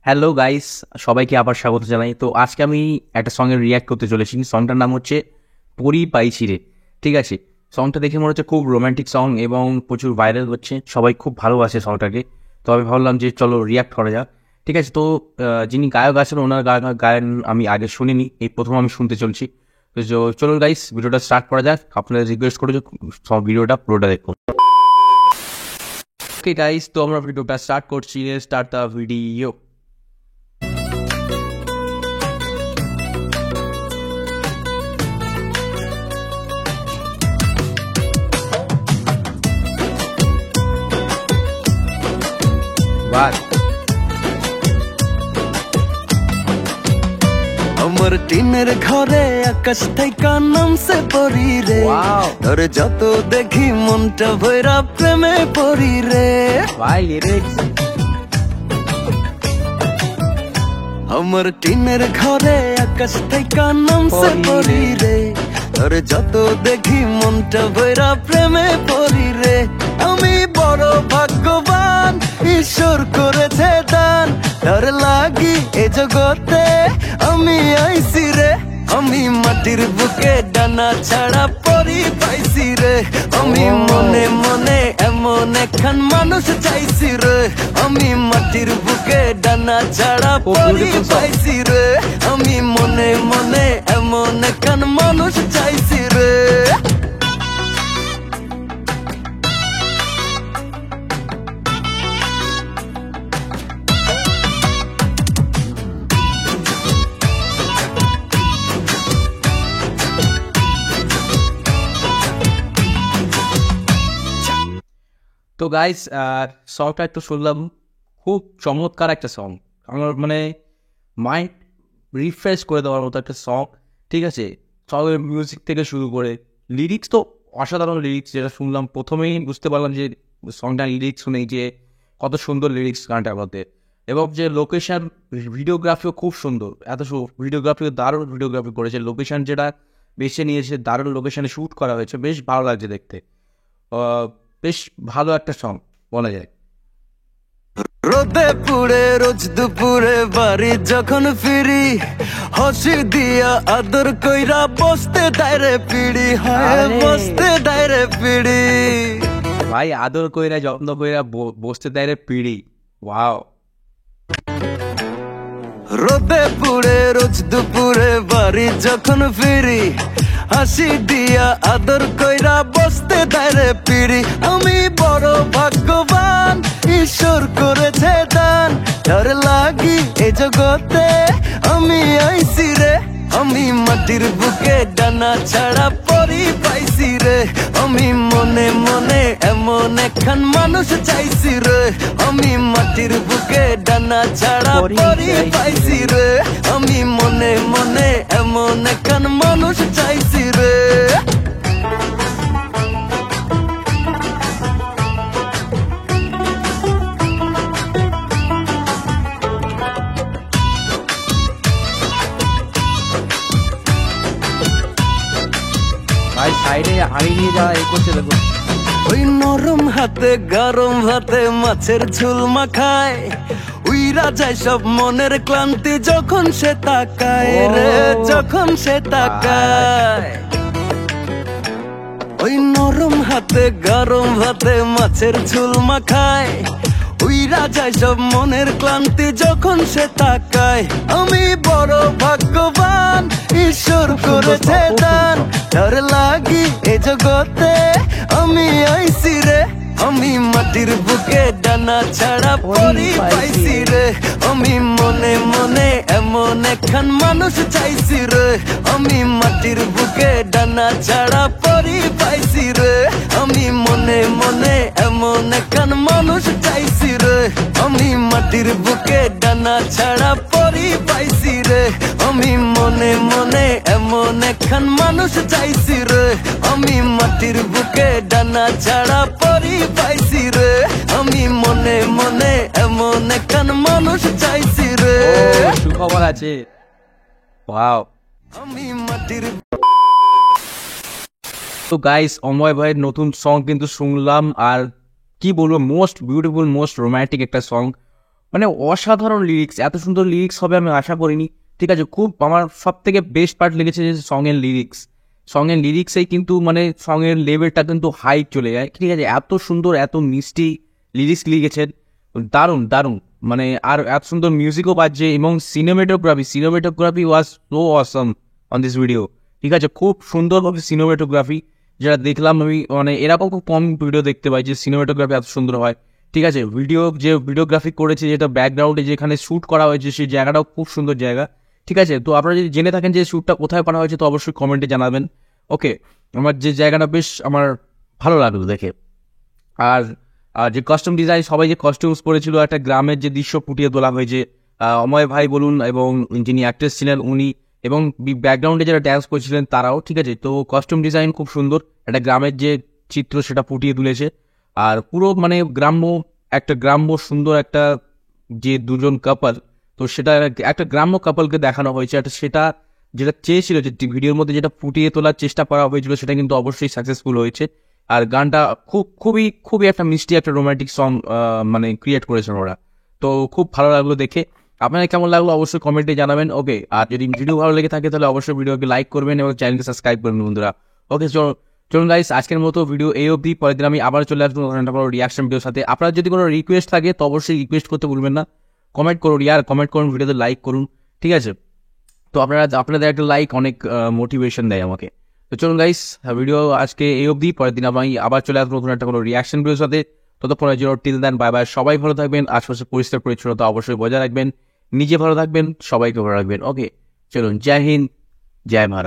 Hello guys, সবাইকে আবার স্বাগত জানাই। তো আজকে আমি একটা সঙ্গে রিয়্যাক্ট করতে চলেছি। সংটার নাম হচ্ছে পরি পাইছি রে। ঠিক আছে, সংটা দেখে মনে হচ্ছে খুব রোম্যান্টিক সং এবং প্রচুর ভাইরাল হচ্ছে, সবাই খুব ভালোবাসে সংটাকে। তো আমি ভাবলাম যে চলো রিয়্যাক্ট করা যাক। ঠিক আছে, তো যিনি গায়ক আছেন ওনার গায়ন আমি আগে শুনিনি, এই প্রথম আমি শুনতে চলছি। তো চলো গাইস, ভিডিওটা স্টার্ট করা যাক। আপনাদের রিকোয়েস্ট করে সব ভিডিওটা পুরোটা দেখুন। ওকে গাইস, তো আমরা ভিডিওটা স্টার্ট করছি। Start the video. আমার টিনের ঘরে আকাশ থেকে নামছে পরি রে, তোর যত দেখি মনটা ভৈরা প্রেমে পরি রে। আমার টিনের ঘরে আকাশ থেকে নামছে পরি রে, তোর যত দেখি মনটা ভৈরা প্রেমে পরি রে। আমি বড় ভাগ্যবান, ঈশ্বর করেছে দান, তোর লাগি এ জগতে আমি আইছি রে। আমি মাটির বুকে ডানা ছাড়া পরি পাইছি রে। আমি মনে মনে এমন একখান মানুষ চাইছি রে। আমি মাটির বুকে ডানা ছাড়া পরি পাইছি রে। আমি মনে মনে এমন একখান মানুষ চাইছি রে। তো গাইস, সংটা একটু শুনলাম, খুব চমৎকার একটা সং। আমার মানে মাইন্ড রিফ্রেশ করে দেওয়ার মতো একটা সং। ঠিক আছে, সঙ্গের মিউজিক থেকে শুরু করে লিরিক্স তো অসাধারণ লিরিক্স। যেটা শুনলাম প্রথমেই বুঝতে পারলাম যে সংটার লিরিক্স শুনেই যে কত সুন্দর লিরিক্স গানটার মধ্যে। এবং যে লোকেশন, ভিডিওগ্রাফিও খুব সুন্দর। ভিডিওগ্রাফিও দারুণ ভিডিওগ্রাফি করেছে। লোকেশন যেটা বেছে নিয়েছে, দারুণ লোকেশনে শ্যুট করা হয়েছে, বেশ ভালো লাগছে দেখতে। বেশ ভালো একটা সং বলা যায়। রোদে পুড়ে রোজ দুপুরে বাড়ি যখন ফিরি, হাসি দিয়া আদর কইরা বসতে ডাইরে পিড়ি, হয় বসতে ডাইরে পিড়ি। ভাই আদর কইরা যত্ন কইরা বসতে ডাইরে পিড়ি, ওয়াও। রোদে পুড়ে রোজ দুপুরে বাড়ি যখন ফিরি, হাসি দিয়া আদর কইরা বসতে ডাইরে পিড়ি। আমি বড় ভাগ্যবান, ঈশ্বর করেছে দান, তার লাগি এ জগতে আমি আইছি রে। আমি মাটির বুকে ডানা ছাড়া পরি পাইছি রে। আমি মনে মনে এমন একখান মানুষ চাইছি রে। আমি মাটির বুকে ডানা ছাড়া পরি পাইছি রে। আমি মনে মনে এমন একখান মানুষ চাইছি রে। ভাই সাইডে হাড়ি নিয়ে যাওয়া এই করছে দেখুন। ওই নরম হাতে গরম ভাতে মাছের ঝোল মাখায়, উইরা যায় সব মনের ক্লান্তি যখন সে তাকায় রে, যখন সে তাকায়। ওই নরম হাতে গরম ভাতে মাছের ঝোল মাখায়, উইরা যায় সব মনের ক্লান্তি যখন সে তাকায়। আমি বড় ভাগ্যবান, ঈশ্বর করেছে দান, তার লাগি এ জগতে আমি আইছি রে। আমি মাটির বুকে ডানা ছাড়া পরি পাইছি রে। আমি মনে মনে এমন একখান মানুষ চাইছি রে। আমি মাটির বুকে ডানা ছাড়া পরি পাইছি রে। আমি মনে মনে এমন একখান মানুষ চাইছি রে। আমি মাটির বুকে ডানা ছাড়া পরি পাইছি রে। আমি মনে মনে এমন একখান মানুষ চাইছি রে। আমি মাটির বুকে ডানা ছাড়া পরি পাইছি রে। আমি মনে মনে এমন একখান মানুষ চাইছি রে। সুখবর আছে, ওয়াও। আমি মাটির তো গাইস, অময় ভাইয়ের নতুন সং কিন্তু শুনলাম, আর কি বলবো, মোস্ট বিউটিফুল, মোস্ট রোম্যান্টিক একটা সং। মানে অসাধারণ লিরিক্স, এত সুন্দর লিরিক্স হবে আমি আশা করিনি। ঠিক আছে, খুব আমার সব থেকে বেস্ট পার্ট লেগেছে যে সঙের লিরিক্সেই কিন্তু মানে সঙের লেভেলটা কিন্তু হাই চলে যায়। ঠিক আছে, এত সুন্দর এত মিষ্টি লিরিক্স লিখেছেন, দারুণ দারুণ। মানে আর এত সুন্দর মিউজিকও বাজছে এবং cinematography was so awesome on this video. ঠিক আছে, খুব সুন্দরভাবে সিনেমেটোগ্রাফি যেটা দেখলাম আমি, মানে এরকম খুব কম ভিডিও দেখতে পাই যে সিনেমেটোগ্রাফি এত সুন্দর হয়। ঠিক আছে, ভিডিওগ্রাফি করেছে, যেটা ব্যাকগ্রাউন্ডে যেখানে শ্যুট করা হয়েছে সেই জায়গাটাও খুব সুন্দর জায়গা। ঠিক আছে, তো আপনারা যদি জেনে থাকেন যে শ্যুটটা কোথায় করা হয়েছে তো অবশ্যই কমেন্টে জানাবেন। ওকে, আমার যে জায়গাটা বেশ আমার ভালো লাগলো দেখে। আর যে কস্টিউম ডিজাইন, সবাই যে কস্টিউমস পরেছিল, একটা গ্রামের যে দৃশ্য ফুটিয়ে তোলা হয়েছে, অময় ভাই বলুন এবং যিনি অ্যাক্ট্রেস ছিলেন উনি, এবং ব্যাকগ্রাউন্ডে যারা ড্যান্স করছিলেন তারাও। ঠিক আছে, তো কস্টিউম ডিজাইন খুব সুন্দর, একটা গ্রামের যে চিত্র সেটা ফুটিয়ে তুলেছে। আর পুরো মানে গ্রাম্য সুন্দর একটা যে দুজন কাপল, তো সেটা একটা গ্রাম্য কাপলকে দেখানো হয়েছে। সেটা যেটা চেয়েছিল, যে ভিডিওর মধ্যে যেটা ফুটিয়ে তোলার চেষ্টা করা হয়েছিল, সেটা কিন্তু অবশ্যই সাকসেসফুল হয়েছে। আর গানটা খুবই একটা মিষ্টি একটা রোমান্টিক সং মানে ক্রিয়েট করেছেন ওরা। তো খুব ভালো লাগলো দেখে। আপনাদের কেমন লাগলো অবশ্যই কমেন্টে জানাবেন। ওকে, আর যদি ভিডিও ভালো লেগে থাকে তাহলে অবশ্যই ভিডিওকে লাইক করবেন এবং চ্যানেলকে সাবস্ক্রাইব করবেন বন্ধুরা। ওকে, চলুন গাইস, আজকের মতো ভিডিও এই অবধি। পরের দিন আমি আবার চলে আসবো কোনো রিয়াকশন ভিডিওর সাথে। আপনার যদি কোনো রিকোয়েস্ট থাকে তো অবশ্যই রিকোয়েস্ট করতে ভুলবেন না, কমেন্ট করুন কমেন্ট করুন, ভিডিওতে লাইক করুন। ঠিক আছে, তো আপনাদের একটা লাইক অনেক মোটিভেশন দেয় আমাকে। তো চলুন গাইস, ভিডিও আজকে এই অবধি। পরের দিন আমি আবার চলে আসবো নতুন একটা কোনো রিয়াকশন ভিডিওর সাথে। ততক্ষণের জন্য টিল দেন, বাই বাই। সবাই ভালো থাকবেন, আশপাশে পরিষ্কার পরিচ্ছন্নতা অবশ্যই বজায় রাখবেন, নিজে ভালো থাকবেন, সবাইকে ভালো রাখবেন। ওকে, চলুন, জয় হিন্দ, জয় ভারত।